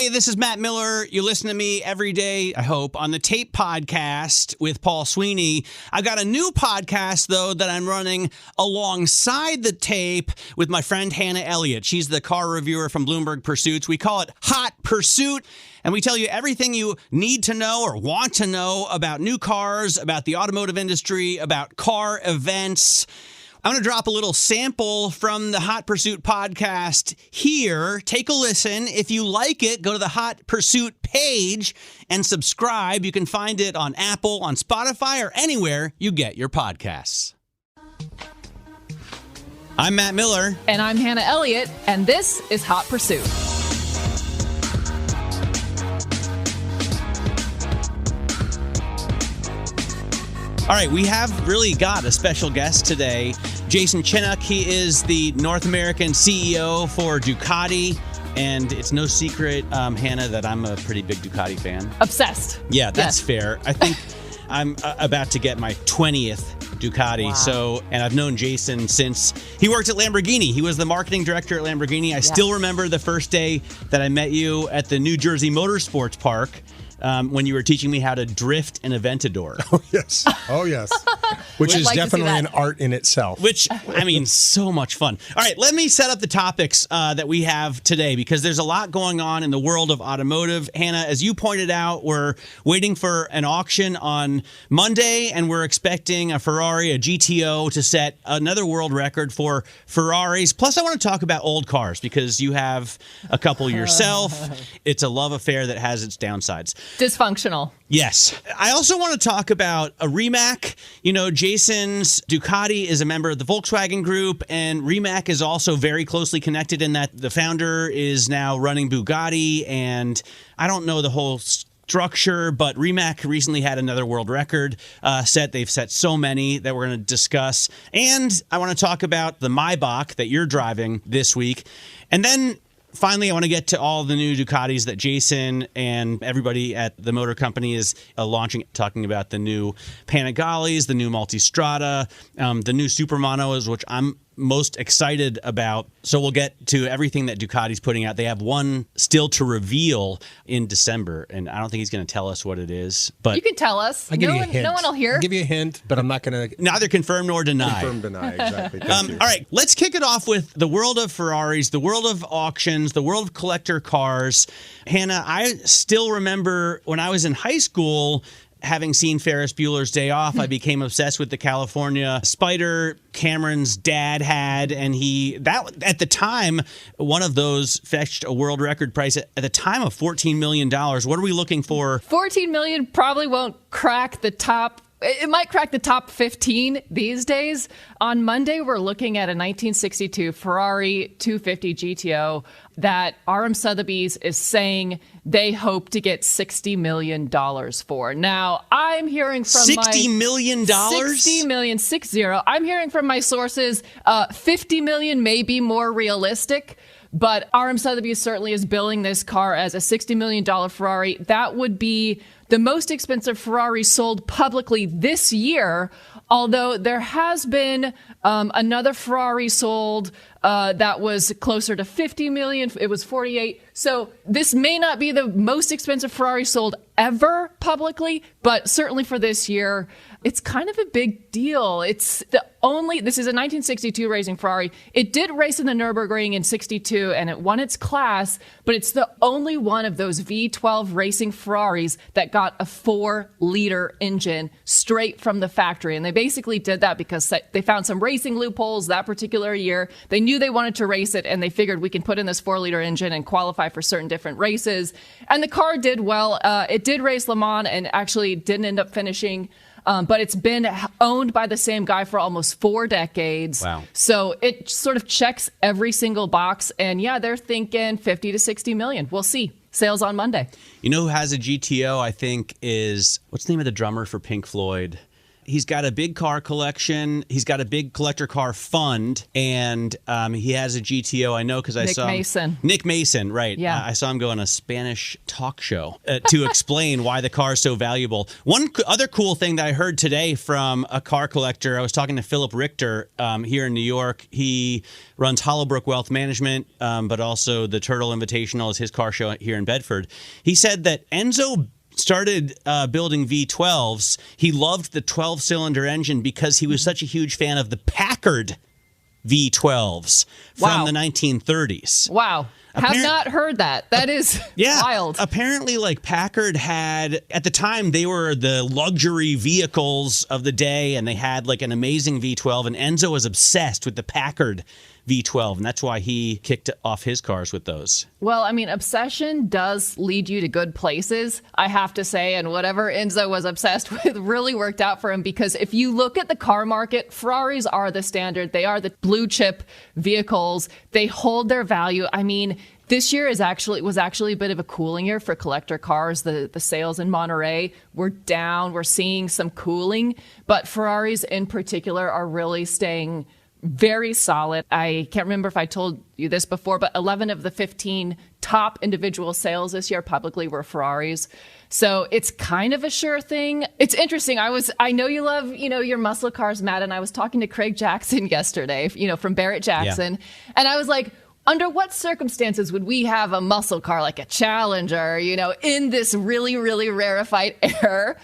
Hey, this is Matt Miller. You listen to me every day, I hope, on the Tape Podcast with Paul Sweeney. I've got a new podcast, though, that I'm running alongside the Tape with my friend Hannah Elliott. She's the car reviewer from Bloomberg Pursuits. We call it Hot Pursuit, and we tell you everything you need to know or want to know about new cars, about the automotive industry, about car events. I'm going to drop a little sample from the Hot Pursuit podcast here. Take a listen. If you like it, go to the Hot Pursuit page and subscribe. You can find it on Apple, on Spotify, or anywhere you get your podcasts. I'm Matt Miller. And I'm Hannah Elliott, and this is Hot Pursuit. All right, we have really got a special guest today. Jason Chinuk, he is the North American CEO for Ducati. And it's no secret, Hannah, that I'm a pretty big Ducati fan. Obsessed. Yeah, that's fair. I think I'm about to get my 20th Ducati. Wow. And I've known Jason since he worked at Lamborghini. He was the marketing director at Lamborghini. I still remember the first day that I met you at the New Jersey Motorsports Park. When you were teaching me how to drift an Aventador. Oh, yes. Which is definitely an art in itself. Which, I mean, so much fun. All right, let me set up the topics that we have today, because there's a lot going on in the world of automotive. Hannah, as you pointed out, we're waiting for an auction on Monday, and we're expecting a Ferrari, a GTO, to set another world record for Ferraris. Plus, I want to talk about old cars, because you have a couple yourself. It's a love affair that has its downsides. Dysfunctional. Yes. I also want to talk about a Remx. You know, Jason's Ducati is a member of the Volkswagen Group, and Remx is also very closely connected in that the founder is now running Bugatti, and I don't know the whole structure, but Remx recently had another world record set. They've set so many that we're going to discuss. And I want to talk about the Maybach that you're driving this week. And then finally, I want to get to all the new Ducatis that Jason and everybody at the motor company is launching, talking about the new Panigales, the new Multistrada, the new Supermonos, which I'm most excited about. So we'll get to everything that Ducati's putting out. They have one still to reveal in December, and I don't think he's going to tell us what it is. But you can tell us. I'll give you a hint. No one will hear. I'll give you a hint, but I'm not going to... Neither confirm nor deny. Exactly. All right, let's kick it off with the world of Ferraris, the world of auctions, the world of collector cars. Hannah, I still remember when I was in high school, having seen Ferris Bueller's Day Off, I became obsessed with the California Spider Cameron's dad had, and at the time, one of those fetched a world record price at the time of $14 million. What are we looking for? $14 million probably won't crack the top. It might crack the top 15 these days. On Monday, we're looking at a 1962 Ferrari 250 GTO that RM Sotheby's is saying they hope to get $60 million for. Now, I'm hearing from $60 million? $60 million, 60. I'm hearing from my sources, $50 million may be more realistic. But RM Sotheby's certainly is billing this car as a $60 million Ferrari. That would be the most expensive Ferrari sold publicly this year, although there has been another Ferrari sold that was closer to 50 million. It was 48. So this may not be the most expensive Ferrari sold ever publicly, but certainly for this year, it's kind of a big deal. This is a 1962 racing Ferrari. It did race in the Nürburgring in 62 and it won its class, but it's the only one of those V12 racing Ferraris that got a 4-liter engine straight from the factory. And they basically did that because they found some racing loopholes that particular year. They knew they wanted to race it and they figured we can put in this 4-liter engine and qualify for certain different races. And the car did well. It did race Le Mans and actually didn't end up finishing. But it's been owned by the same guy for almost 4 decades. Wow. So it sort of checks every single box. And yeah, they're thinking 50 to 60 million. We'll see. Sales on Monday. You know who has a GTO, I think, is, what's the name of the drummer for Pink Floyd? a big car collection. He's got a big collector car fund, and he has a GTO. I know because I saw Nick Mason, right? Yeah, I saw him go on a Spanish talk show to explain why the car is so valuable. One other cool thing that I heard today from a car collector, I was talking to Philip Richter here in New York. He runs Hollowbrook Wealth Management, but also the Turtle Invitational is his car show here in Bedford. He said that Enzo started building V12s. He loved the 12-cylinder engine because he was such a huge fan of the Packard V12s from the 1930s. Wow. Have not heard that. That is wild. Apparently, like Packard had, at the time, they were the luxury vehicles of the day, and they had like an amazing V12, and Enzo was obsessed with the Packard V12, and that's why he kicked off his cars with those. Well, I mean, obsession does lead you to good places, I have to say, and whatever Enzo was obsessed with really worked out for him, because if you look at the car market, Ferraris are the standard. They are the blue chip vehicles. They hold their value. I mean, this year was actually a bit of a cooling year for collector cars. The sales in Monterey were down. We're seeing some cooling, but Ferraris in particular are really staying very solid. I can't remember if I told you this before, but 11 of the 15 top individual sales this year publicly were Ferraris. So it's kind of a sure thing. It's interesting. I know you love, your muscle cars, Matt, and I was talking to Craig Jackson yesterday, from Barrett Jackson. Yeah. And I was like, under what circumstances would we have a muscle car like a Challenger, in this really, really rarefied air?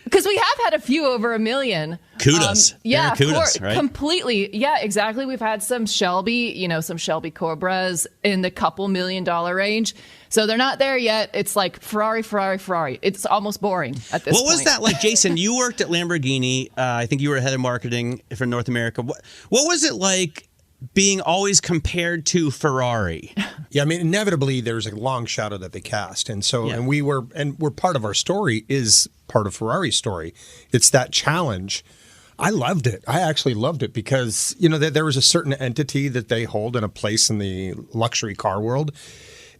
Because we have had a few over $1 million. Kudos. Kudos, right? Completely. Yeah, exactly. We've had some Shelby, some Shelby Cobras in the couple $1 million range. So they're not there yet. It's like Ferrari. It's almost boring at this point. What was that like, Jason? You worked at Lamborghini. I think you were head of marketing for North America. What was it like being always compared to Ferrari? Yeah, I mean, inevitably there's a long shadow that they cast. And so, and we're part of our story is part of Ferrari's story. It's that challenge. I loved it. I actually loved it because, there was a certain entity that they hold in a place in the luxury car world.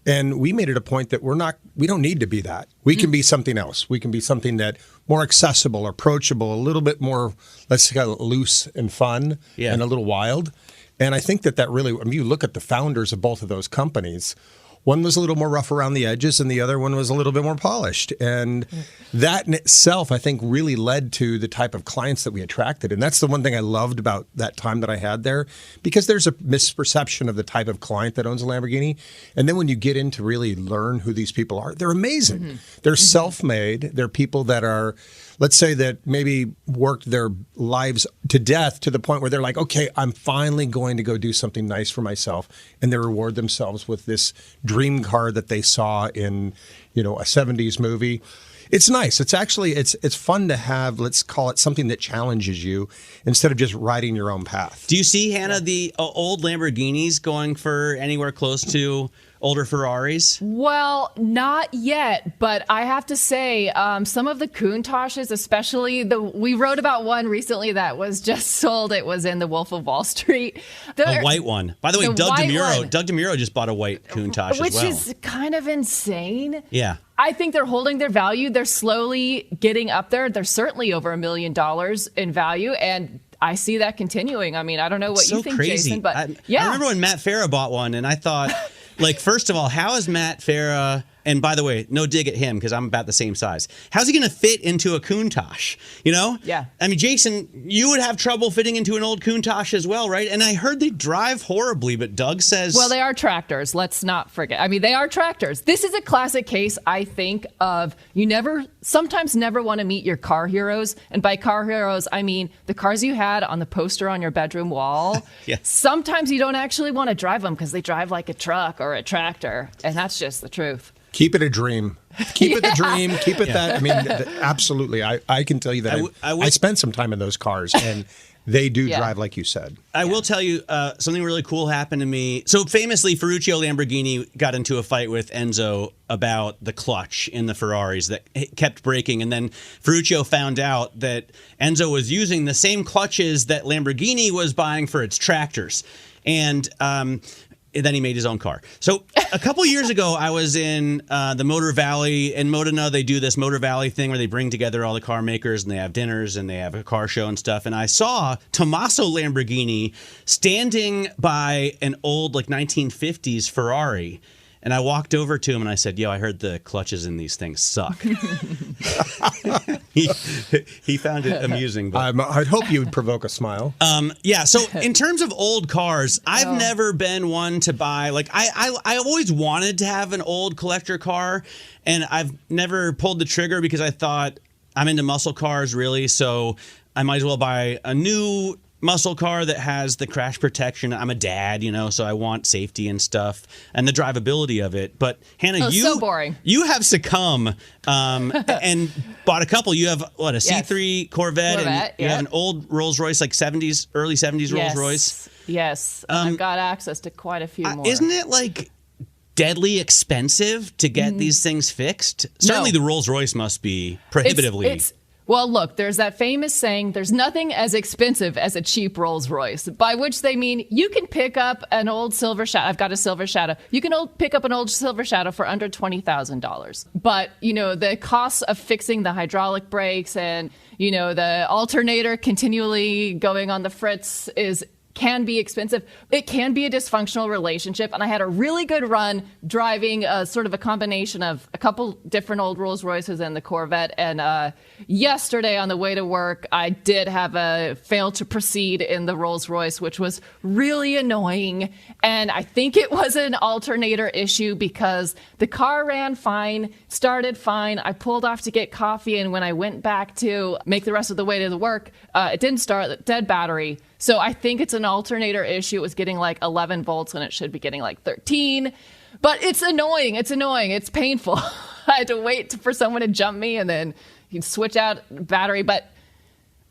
And we made it a point that we don't need to be that. We can be something else. We can be something that more accessible, approachable, a little bit more, let's say, loose and fun and a little wild. And I think that really, you look at the founders of both of those companies, one was a little more rough around the edges and the other one was a little bit more polished. And that in itself, I think, really led to the type of clients that we attracted. And that's the one thing I loved about that time that I had there, because there's a misperception of the type of client that owns a Lamborghini. And then when you get in to really learn who these people are, they're amazing. Mm-hmm. They're self-made. They're people that are, let's say, that maybe worked their lives to death to the point where they're like, okay, I'm finally going to go do something nice for myself. And they reward themselves with this dream car that they saw in, a 70s movie. It's nice. It's actually, it's fun to have, let's call it something that challenges you instead of just riding your own path. Do you see, Hannah, the old Lamborghinis going for anywhere close to older Ferraris? Well, not yet, but I have to say, some of the Countachs, especially we wrote about one recently that was just sold. It was in the Wolf of Wall Street. A white one. By the way, Doug DeMuro just bought a white Countach as well. Which is kind of insane. Yeah. I think they're holding their value. They're slowly getting up there. They're certainly over $1 million in value, and I see that continuing. I mean, I don't know what you think, crazy. Jason, but I remember when Matt Farah bought one, and I thought, first of all, how is Matt Farah, and by the way, no dig at him because I'm about the same size. How's he going to fit into a Countach? Yeah. I mean, Jason, you would have trouble fitting into an old Countach as well, right? And I heard they drive horribly, but Doug says... Well, they are tractors. Let's not forget. I mean, they are tractors. This is a classic case, I think, of sometimes never want to meet your car heroes. And by car heroes, I mean the cars you had on the poster on your bedroom wall. Yes. Sometimes you don't actually want to drive them because they drive like a truck or a tractor. And that's just the truth. Keep it a dream. Keep it a dream. Keep it that. I mean, absolutely. I can tell you that I spent some time in those cars, and they do drive like you said. I will tell you something really cool happened to me. So famously, Ferruccio Lamborghini got into a fight with Enzo about the clutch in the Ferraris that kept breaking. And then Ferruccio found out that Enzo was using the same clutches that Lamborghini was buying for its tractors. And then he made his own car. So a couple years ago, I was in the Motor Valley. In Modena, they do this Motor Valley thing where they bring together all the car makers and they have dinners and they have a car show and stuff. And I saw Tommaso Lamborghini standing by an old 1950s Ferrari. And I walked over to him and I said, yo, I heard the clutches in these things suck. He found it amusing. But I'd hope you would provoke a smile. Yeah, so in terms of old cars, I've never been one to buy, I always wanted to have an old collector car, and I've never pulled the trigger because I thought I'm into muscle cars, really, so I might as well buy a new muscle car that has the crash protection. I'm a dad, so I want safety and stuff and the drivability of it. But Hannah, so boring. You have succumbed and bought a couple. You have a C3 Corvette and you have an old Rolls Royce, '70s, early '70s Rolls Royce. Yes, I've got access to quite a few more. Isn't it deadly expensive to get these things fixed? Certainly, the Rolls Royce must be prohibitively. Well, look, there's that famous saying, there's nothing as expensive as a cheap Rolls Royce, by which they mean you can pick up an old Silver Shadow. I've got a Silver Shadow. You can pick up an old Silver Shadow for under $20,000. But, the costs of fixing the hydraulic brakes and, the alternator continually going on the fritz can be expensive. It can be a dysfunctional relationship. And I had a really good run driving sort of a combination of a couple different old Rolls Royces and the Corvette. And yesterday on the way to work, I did have a fail to proceed in the Rolls Royce, which was really annoying. And I think it was an alternator issue because the car ran fine, started fine. I pulled off to get coffee. And when I went back to make the rest of the way to the work, it didn't start, dead battery. So I think it's an alternator issue. It was getting 11 volts when it should be getting 13. But it's annoying. It's painful. I had to wait for someone to jump me and then you switch out battery. But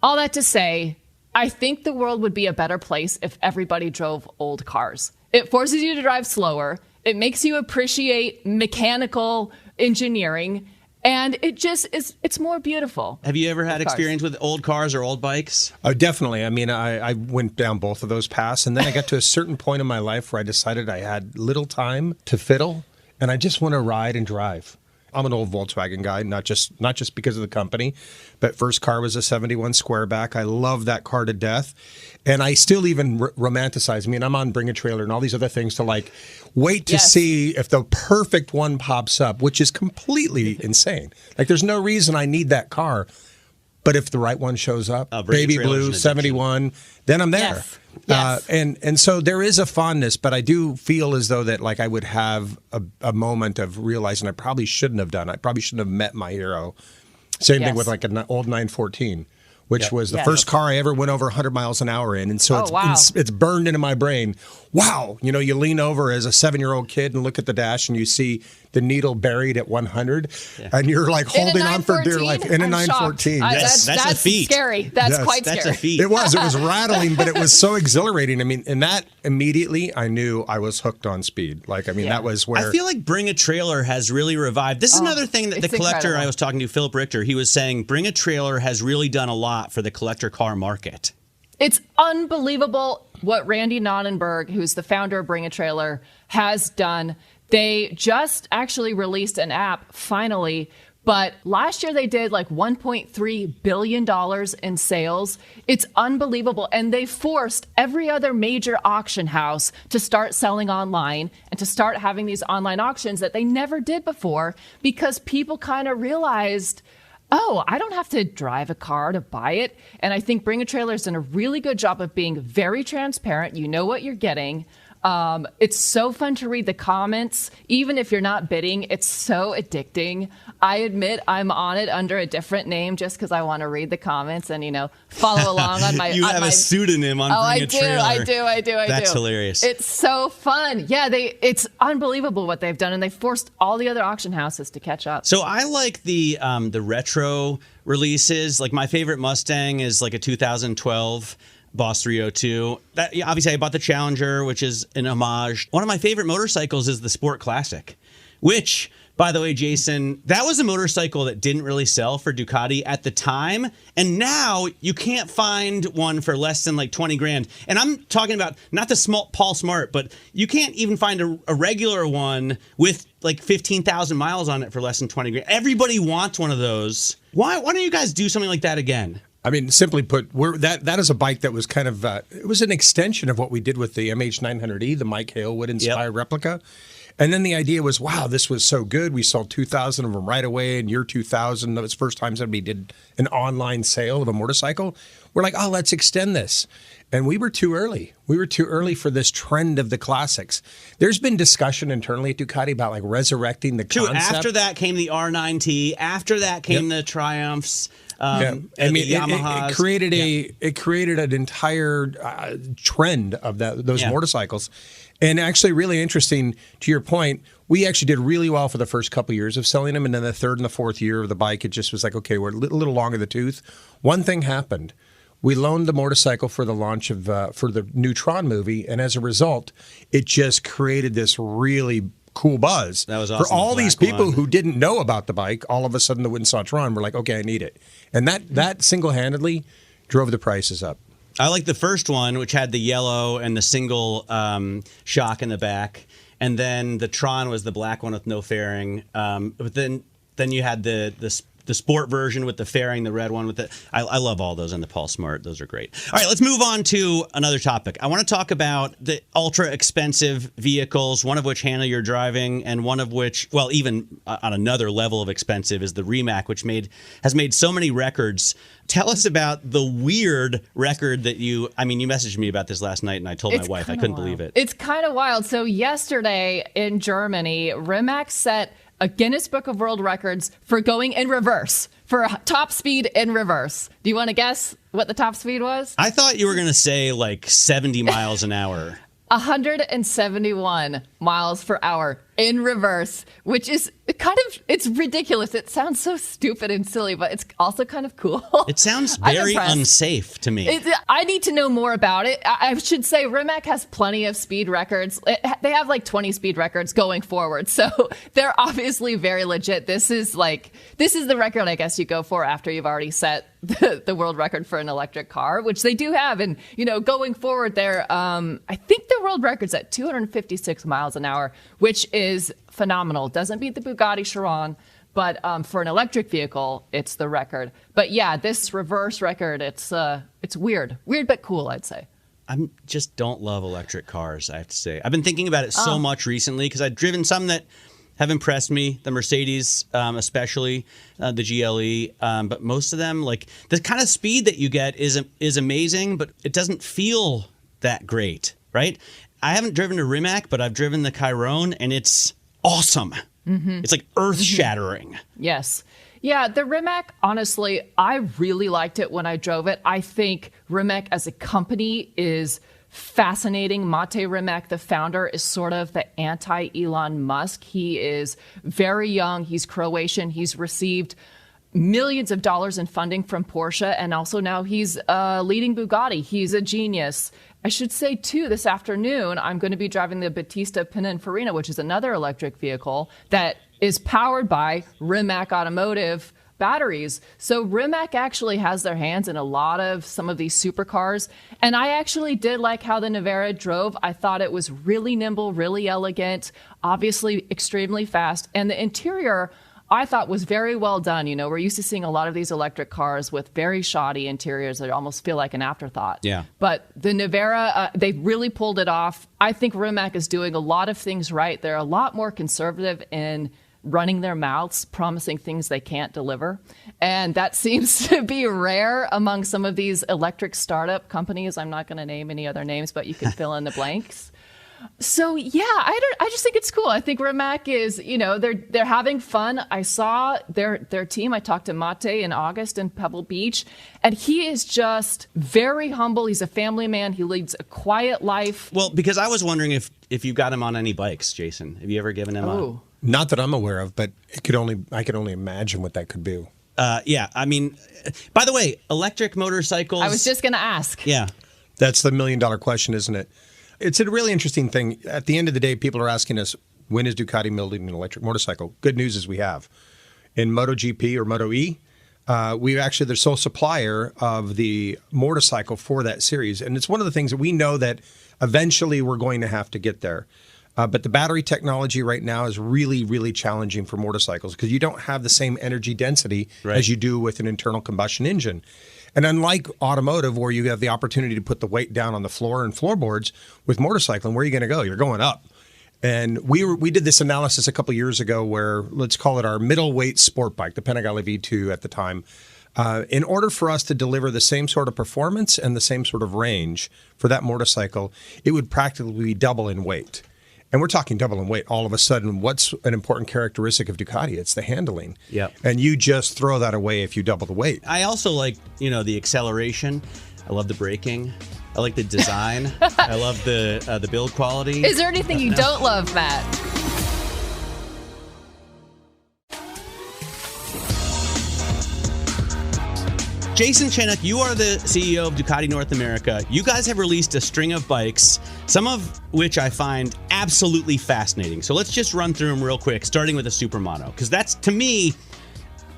all that to say, I think the world would be a better place if everybody drove old cars. It forces you to drive slower. It makes you appreciate mechanical engineering. And it just is, it's more beautiful. Have you ever had experience with old cars or old bikes? Oh, definitely. I mean, I went down both of those paths. And then I got to a certain point in my life where I decided I had little time to fiddle. And I just want to ride and drive. I'm an old Volkswagen guy, not just because of the company, but first car was a 71 Squareback. I love that car to death. And I still even romanticize. I mean, I'm on Bring a Trailer and all these other things to wait to see if the perfect one pops up, which is completely insane. There's no reason I need that car. But if the right one shows up, baby blue, 71, then I'm there. Yes. And so there is a fondness, but I do feel as though that I would have a moment of realizing I probably shouldn't have done. I probably shouldn't have met my hero. Same thing with an old 914. Which was the first car I ever went over 100 miles an hour in. And so it's burned into my brain. Wow. You lean over as a 7-year-old kid and look at the dash and you see the needle buried at 100. Yeah. And you're holding on for dear life in a 914. That's a feat. Scary. That's quite scary. That's a feat. It was rattling, but it was so exhilarating. I mean, and that immediately I knew I was hooked on speed. That was where. I feel like Bring a Trailer has really revived. This is another thing that the collector incredible. I was talking to, Philip Richter, he was saying Bring a Trailer has really done a lot for the collector car market. It's unbelievable what Randy Nonnenberg, who's the founder of Bring a Trailer, has done. They just actually released an app, finally, but last year they did $1.3 billion in sales. It's unbelievable. And they forced every other major auction house to start selling online and to start having these online auctions that they never did before because people kind of realized, oh, I don't have to drive a car to buy it. And I think Bring a Trailer has done a really good job of being very transparent. You know what you're getting. It's so fun to read the comments. Even if you're not bidding, it's so addicting. I admit I'm on it under a different name just because I want to read the comments and, follow along on my... You have a pseudonym on Bring a Trailer. I do. That's hilarious. It's so fun. Yeah, it's unbelievable what they've done, and they forced all the other auction houses to catch up. So I like the retro releases. My favorite Mustang is a 2012 Boss 302. Obviously, I bought the Challenger, which is an homage. One of my favorite motorcycles is the Sport Classic, which By the way, Jason, that was a motorcycle that didn't really sell for Ducati at the time. And now you can't find one for less than like 20 grand. And I'm talking about not the small Paul Smart, but you can't even find a regular one with like 15,000 miles on it for less than 20 grand. Everybody wants one of those. Why don't you guys do something like that again? I mean, simply put, that is a bike that was kind of, it was an extension of what we did with the MH900E, the Mike Halewood-inspired replica. And then the idea was, wow, this was so good. We sold 2,000 of them right away in year 2000. That was the first time somebody did an online sale of a motorcycle. We're like, oh, let's extend this. And we were too early. We were too early for this trend of the classics. There's been discussion internally at Ducati about like resurrecting the concept. After that came the R9T. After that came the Triumphs. I mean, it created an entire trend of those motorcycles. And actually, really interesting, to your point, we actually did really well for the first couple of years of selling them. And then the third and the fourth year of the bike, it just was like, okay, we're a little long in the tooth. One thing happened. We loaned the motorcycle for the launch of for the new Tron movie. And as a result, it just created this really cool buzz. That was awesome. For all these people who didn't know about the bike, all of a sudden the went and saw Tron. We're like, okay, I need it. And that single-handedly drove the prices up. I like the first one, which had the yellow and the single shock in the back, and then the Tron was the black one with no fairing. But then you had the sport version with the fairing, the red one with the. I love all those, and the Paul Smart. Those are great. All right, let's move on to another topic. I want to talk about the ultra expensive vehicles. One of which, Hannah, you're driving, and one of which, well, even on another level of expensive, is the Remx, which has made so many records. Tell us about the weird record that you messaged me about this last night, and I told my wife I couldn't believe it. It's kind of wild. So yesterday in Germany, Remx set a Guinness Book of World Records for going in reverse, for top speed in reverse. Do you want to guess what the top speed was? I thought you were going to say like 70 miles an hour. 171 miles per hour in reverse, which is it's ridiculous. It sounds so stupid and silly, but it's also kind of cool. It sounds very unsafe to me. I need to know more about it. I should say Remx has plenty of speed records. They have like 20 speed records going forward. So they're obviously very legit. This is the record I guess you go for after you've already set the world record for an electric car, which they do have. And, going forward there, I think the world record's at 256 miles an hour, which is phenomenal. Doesn't beat the Bugatti Chiron, but for an electric vehicle, it's the record. But yeah, this reverse record, it's weird but cool, I'd say. I just don't love electric cars, I have to say. I've been thinking about it so much recently because I've driven some that have impressed me, the Mercedes especially, the GLE, but most of them, like the kind of speed that you get is amazing, but it doesn't feel that great, right? I haven't driven a Remx, but I've driven the Chiron, and it's awesome. Mm-hmm. It's like earth-shattering. Yes. Yeah, the Remx, honestly, I really liked it when I drove it. I think Remx as a company is fascinating. Mate Remx, the founder, is sort of the anti-Elon Musk. He is very young. He's Croatian. He's received millions of dollars in funding from Porsche, and also now he's leading Bugatti. He's a genius. I should say, too, this afternoon, I'm going to be driving the Battista Pininfarina, which is another electric vehicle that is powered by Remx Automotive batteries. So Remx actually has their hands in a lot of some of these supercars. And I actually did like how the Nevera drove. I thought it was really nimble, really elegant, obviously extremely fast. And the interior, I thought, was very well done. We're used to seeing a lot of these electric cars with very shoddy interiors that almost feel like an afterthought. Yeah. But the Nevera, they really pulled it off. I think Remx is doing a lot of things right. They're a lot more conservative in running their mouths, promising things they can't deliver. And that seems to be rare among some of these electric startup companies. I'm not going to name any other names, but you can fill in the blanks. So yeah, I just think it's cool. I think Remx is, they're having fun. I saw their team. I talked to Mate in August in Pebble Beach, and he is just very humble. He's a family man. He leads a quiet life. Well, because I was wondering if you got him on any bikes, Jason. Have you ever given him a? Not that I'm aware of, but I could only imagine what that could be. Yeah, I mean, by the way, electric motorcycles. I was just going to ask. Yeah, that's the $1 million question, isn't it? It's a really interesting thing. At the end of the day, people are asking us, when is Ducati building an electric motorcycle? Good news is we have. In MotoGP or Moto E, we're actually the sole supplier of the motorcycle for that series. And it's one of the things that we know that eventually we're going to have to get there. But the battery technology right now is really, really challenging for motorcycles because you don't have the same energy density as you do with an internal combustion engine. And unlike automotive, where you have the opportunity to put the weight down on the floor and floorboards, with motorcycling, where are you going to go? You're going up. And we did this analysis a couple of years ago where, let's call it our middleweight sport bike, the Panigale V2 at the time. In order for us to deliver the same sort of performance and the same sort of range for that motorcycle, it would practically double in weight. And we're talking double in weight. All of a sudden, what's an important characteristic of Ducati? It's the handling. Yep. And you just throw that away if you double the weight. I also like, the acceleration. I love the braking. I like the design. I love the build quality. Is there anything you don't love, Matt? Jason Chinuk, you are the CEO of Ducati North America. You guys have released a string of bikes, some of which I find absolutely fascinating. So let's just run through them real quick, starting with the Supermoto, because that's, to me,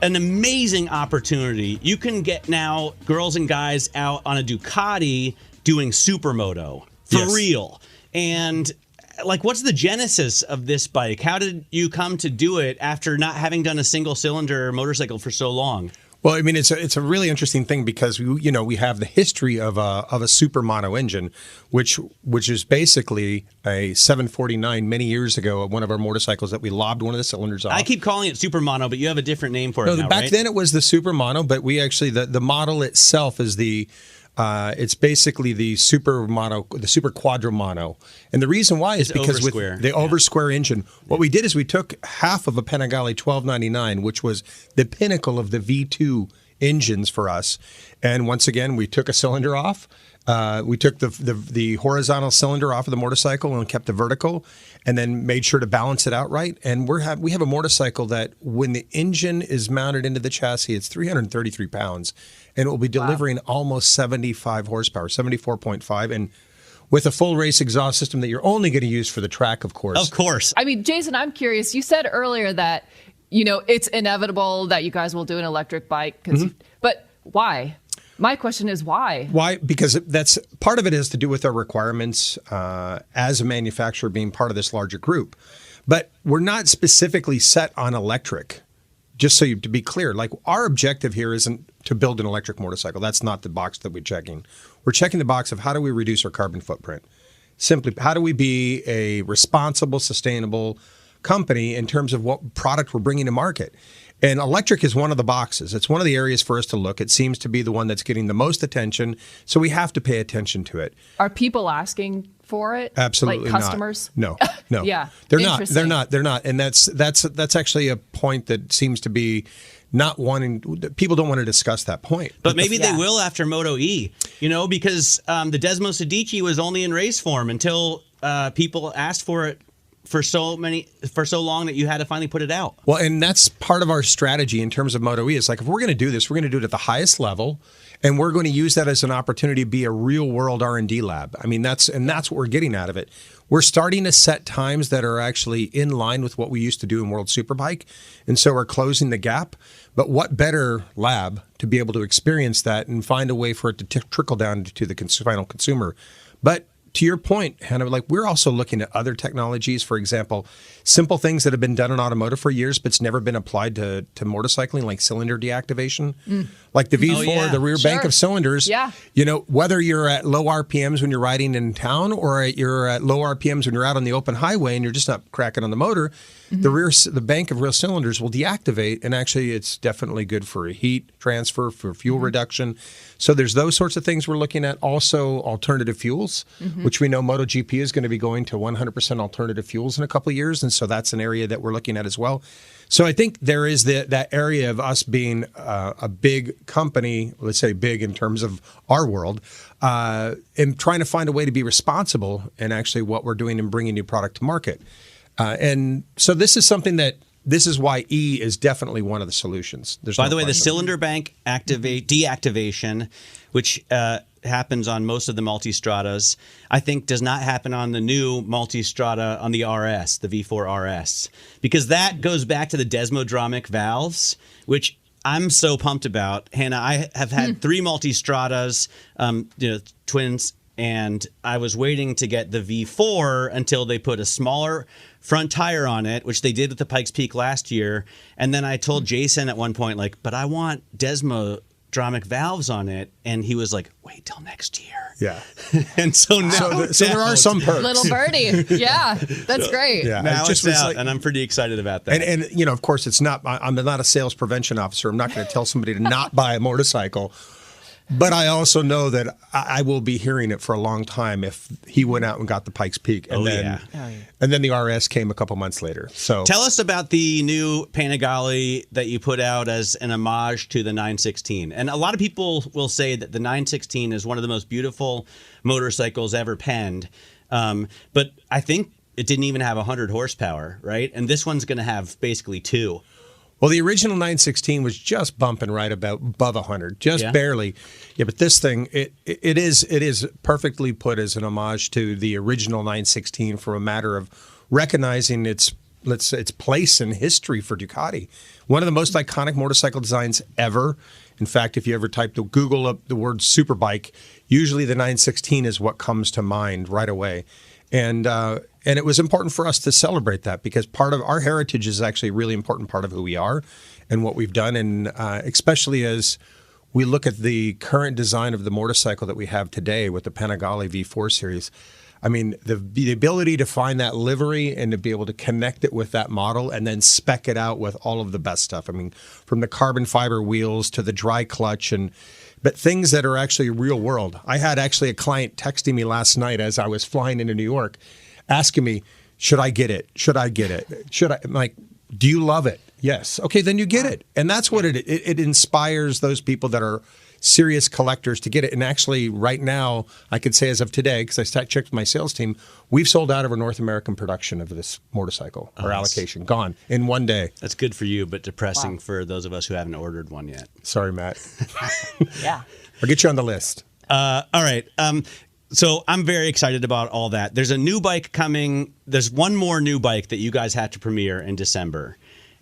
an amazing opportunity. You can get now girls and guys out on a Ducati doing Supermoto for real. And what's the genesis of this bike? How did you come to do it after not having done a single cylinder motorcycle for so long? Well, I mean, it's a really interesting thing because we have the history of a Supermoto engine, which is basically a 749 many years ago, one of our motorcycles that we lobbed one of the cylinders off. I keep calling it Supermono, but you have a different name for it now, back right? then it was the Supermono, but we actually the model itself is it's basically the Super Quadromono. And the reason why is because with the over square engine, what we did is we took half of a Panigale 1299, which was the pinnacle of the V2 engines for us. And once again, we took a cylinder off. We took the horizontal cylinder off of the motorcycle and kept the vertical, and then made sure to balance it out right. And we have a motorcycle that when the engine is mounted into the chassis, it's 333 pounds, and it will be delivering almost 75 horsepower, 74.5, and with a full race exhaust system that you're only going to use for the track, of course. Of course. I mean, Jason, I'm curious. You said earlier that, it's inevitable that you guys will do an electric bike, but why? My question is why? Why? Because that's part of it has to do with our requirements as a manufacturer being part of this larger group. But we're not specifically set on electric. Just to be clear, our objective here isn't to build an electric motorcycle. That's not the box that we're checking. We're checking the box of how do we reduce our carbon footprint. Simply, how do we be a responsible, sustainable company in terms of what product we're bringing to market? And electric is one of the boxes. It's one of the areas for us to look. It seems to be the one that's getting the most attention, so we have to pay attention to it. Are people asking for it? Absolutely like customers? Not. No. Yeah. They're not. And that's actually a point that seems to be not wanting. People don't want to discuss that point. But maybe they will after Moto E, because the Desmos Adichie was only in race form until people asked for it for so long that you had to finally put it out. Well, and that's part of our strategy in terms of Moto E. It's if we're going to do this, we're going to do it at the highest level, and we're going to use that as an opportunity to be a real world R&D lab. I mean, that's what we're getting out of it. We're starting to set times that are actually in line with what we used to do in World Superbike, and so we're closing the gap. But what better lab to be able to experience that and find a way for it to trickle down to the final consumer? But to your point, Hannah, we're also looking at other technologies. For example, simple things that have been done in automotive for years, but it's never been applied to motorcycling, like cylinder deactivation. Like the V4, the rear bank of cylinders. Yeah. Whether you're at low RPMs when you're riding in town or you're at low RPMs when you're out on the open highway and you're just not cracking on the motor, the bank of rear cylinders will deactivate, and actually it's definitely good for a heat transfer, for fuel reduction. So there's those sorts of things we're looking at. Also, alternative fuels, which we know MotoGP is going to be going to 100% alternative fuels in a couple of years, and so that's an area that we're looking at as well. So I think there is that area of us being a big company, let's say big in terms of our world, and trying to find a way to be responsible in actually what we're doing and bringing new product to market. And so this is something this is why E is definitely one of the solutions. By the way, the cylinder bank deactivation, which happens on most of the multistradas, I think does not happen on the new multistrada on the RS, the V4 RS, because that goes back to the desmodromic valves, which I'm so pumped about. Hannah, I have had 3 multistradas, twins, and I was waiting to get the V4 until they put a smaller front tire on it, which they did with the Pikes Peak last year. And then I told Jason at one point, like, but I want desmodromic valves on it. And he was like, wait till next year. Yeah. And so now, so there are some perks. Little birdie. Yeah, that's great. Yeah. now It it's was out, and I'm pretty excited about that. And of course, it's not. I'm not a sales prevention officer. I'm not going to tell somebody to not buy a motorcycle. But I also know that I will be hearing it for a long time if he went out and got the Pikes Peak. And and then the RS came a couple months later. So tell us about the new Panigale that you put out as an homage to the 916. And a lot of people will say that the 916 is one of the most beautiful motorcycles ever penned. But I think it didn't even have 100 horsepower, right? And this one's going to have basically 2. Well, the original 916 was just bumping right above 100, just barely. Yeah, but this thing, it is perfectly put as an homage to the original 916 for a matter of recognizing its place in history for Ducati. One of the most iconic motorcycle designs ever. In fact, if you ever Google up the word superbike, usually the 916 is what comes to mind right away. And it was important for us to celebrate that because part of our heritage is actually a really important part of who we are and what we've done. And especially as we look at the current design of the motorcycle that we have today with the Panigale V4 series, I mean, the ability to find that livery and to be able to connect it with that model and then spec it out with all of the best stuff. I mean, from the carbon fiber wheels to the dry clutch but things that are actually real world. I had actually a client texting me last night as I was flying into New York, asking me, should I get it? Should I get it? I'm like, do you love it? Yes. Okay, then you get it. And that's what it inspires those people that are serious collectors to get it. And actually, right now, I could say as of today, because I checked with my sales team, we've sold out of our North American production of this motorcycle, our allocation, gone in one day. That's good for you, but depressing for those of us who haven't ordered one yet. Sorry, Matt. Yeah. I'll get you on the list. All right. So I'm very excited about all that. There's a new bike coming. There's one more new bike that you guys have to premiere in December.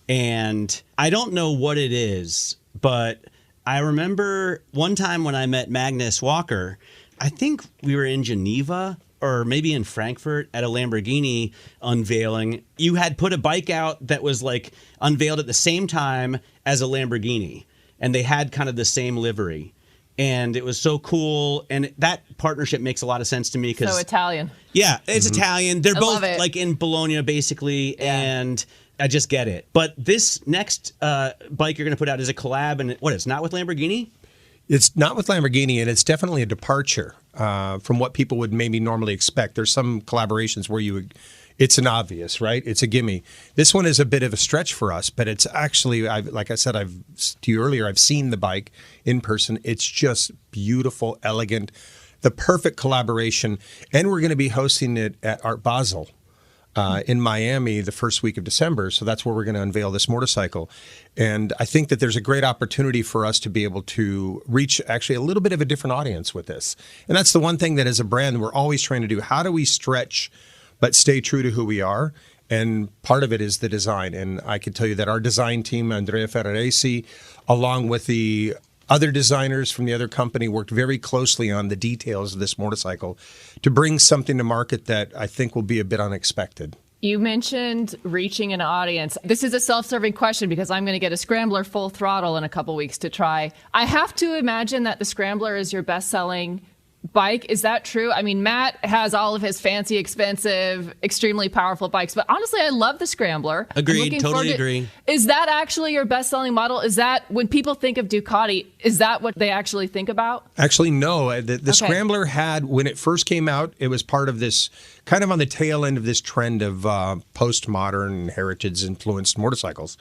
And I don't know what it is, but I remember one time when I met Magnus Walker, I think we were in Geneva or maybe in Frankfurt at a Lamborghini unveiling. You had put a bike out that was like unveiled at the same time as a Lamborghini, and they had kind of the same livery. And it was so cool. And that partnership makes a lot of sense to me. So Italian. Yeah, it's Italian. They're both love it. like in Bologna, basically. Yeah. And I just get it. But this next bike you're going to put out is a collab. And it's not with Lamborghini? It's not with Lamborghini, and it's definitely a departure from what people would maybe normally expect. There's some collaborations where it's an obvious, right? It's a gimme. This one is a bit of a stretch for us, but it's actually, like I said, to you earlier, I've seen the bike in person. It's just beautiful, elegant, the perfect collaboration. And we're going to be hosting it at Art Basel in Miami the first week of December. So that's where we're going to unveil this motorcycle. And I think that there's a great opportunity for us to be able to reach actually a little bit of a different audience with this. And that's the one thing that as a brand, we're always trying to do. How do we stretch but stay true to who we are? And part of it is the design. And I can tell you that our design team, Andrea Ferraresi, along with the other designers from the other company, worked very closely on the details of this motorcycle to bring something to market that I think will be a bit unexpected. You mentioned reaching an audience. This is a self-serving question because I'm going to get a Scrambler full throttle in a couple weeks to try. I have to imagine that the Scrambler is your best-selling bike. Is that true? I mean, Matt has all of his fancy, expensive, extremely powerful bikes, but honestly, I love the Scrambler. Agreed. Totally agree. Is that actually your best-selling model? Is that, when people think of Ducati, is that what they actually think about? Actually, no. The Scrambler had, when it first came out, it was part of this, kind of on the tail end of this trend of postmodern, heritage-influenced motorcycles.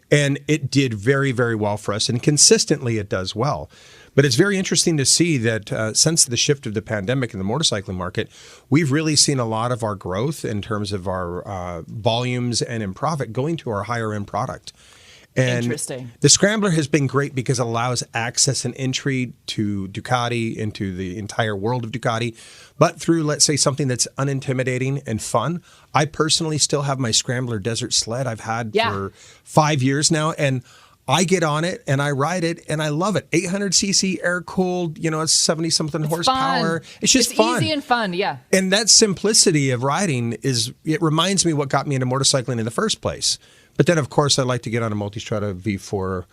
And it did very, very well for us, and consistently it does well. But it's very interesting to see that since the shift of the pandemic in the motorcycling market, we've really seen a lot of our growth in terms of our volumes and in profit going to our higher end product. And Interesting. The Scrambler has been great because it allows access and entry to Ducati, into the entire world of Ducati, but through, let's say, something that's unintimidating and fun. I personally still have my Scrambler Desert Sled I've had for 5 years now, and I get on it and I ride it and I love it. 800cc air cooled, it's 70-something horsepower. Fun. It's just fun. Easy and fun, yeah. And that simplicity of riding it reminds me what got me into motorcycling in the first place. But then, of course, I like to get on a Multistrada V4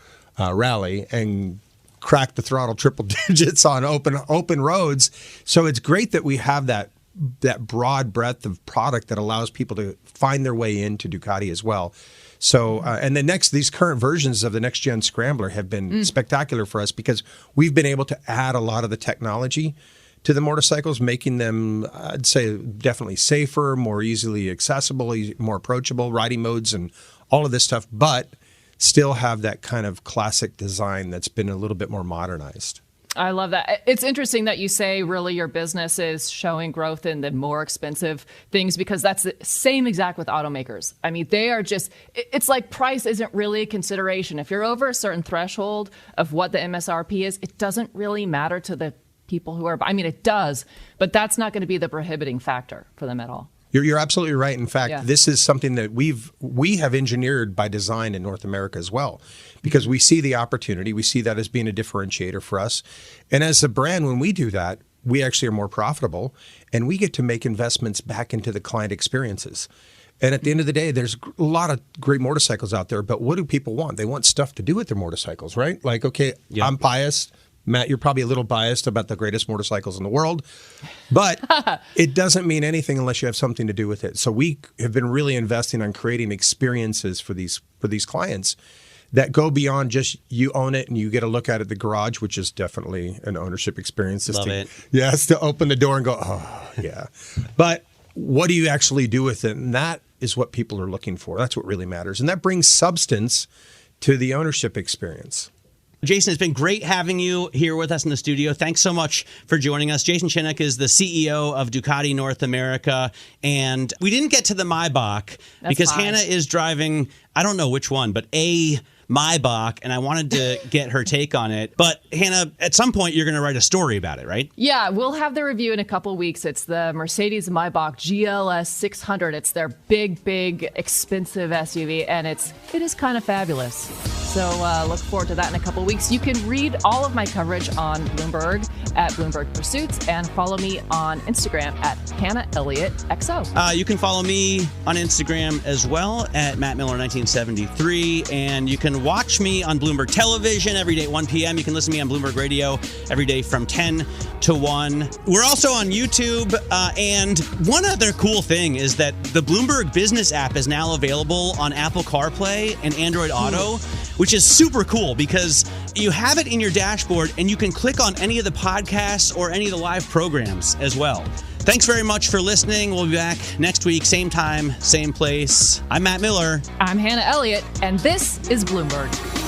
rally and crack the throttle triple digits on open roads. So it's great that we have that broad breadth of product that allows people to find their way into Ducati as well. So, and these current versions of the next gen Scrambler have been spectacular for us because we've been able to add a lot of the technology to the motorcycles, making them, I'd say, definitely safer, more easily accessible, more approachable, riding modes and all of this stuff, but still have that kind of classic design that's been a little bit more modernized. I love that. It's interesting that you say really your business is showing growth in the more expensive things, because that's the same exact with automakers. I mean, they are just, it's like price isn't really a consideration. If you're over a certain threshold of what the MSRP is, it doesn't really matter to the people who are, I mean, it does, but that's not going to be the prohibiting factor for them at all. You're absolutely right. In fact, this is something that we have engineered by design in North America as well, because we see the opportunity. We see that as being a differentiator for us. And as a brand, when we do that, we actually are more profitable and we get to make investments back into the client experiences. And at the end of the day, there's a lot of great motorcycles out there, but what do people want? They want stuff to do with their motorcycles, right? Like, okay, I'm biased. Matt, you're probably a little biased about the greatest motorcycles in the world, but it doesn't mean anything unless you have something to do with it. So we have been really investing on creating experiences for these clients that go beyond just you own it and you get a look at it at the garage, which is definitely an ownership experience. Love it. Yes, to open the door and go, oh, yeah. But what do you actually do with it? And that is what people are looking for. That's what really matters. And that brings substance to the ownership experience. Jason, it's been great having you here with us in the studio. Thanks so much for joining us. Jason Chinuk is the CEO of Ducati North America. And we didn't get to the Maybach because Hannah is driving, I don't know which one, but a Maybach, and I wanted to get her take on it. But Hannah, at some point, you're going to write a story about it, right? Yeah, we'll have the review in a couple weeks. It's the Mercedes Maybach GLS 600. It's their big, expensive SUV, and it is kind of fabulous. So look forward to that in a couple weeks. You can read all of my coverage on Bloomberg at Bloomberg Pursuits, and follow me on Instagram at Hannah Elliott XO. You can follow me on Instagram as well at Matt Miller 1973, and you can watch me on Bloomberg Television every day at 1 p.m. You can listen to me on Bloomberg Radio every day from 10 to 1. We're also on YouTube, and one other cool thing is that the Bloomberg Business app is now available on Apple CarPlay and Android Auto, which is super cool because you have it in your dashboard and you can click on any of the podcasts or any of the live programs as well. Thanks very much for listening. We'll be back next week, same time, same place. I'm Matt Miller. I'm Hannah Elliott, and this is Bloomberg.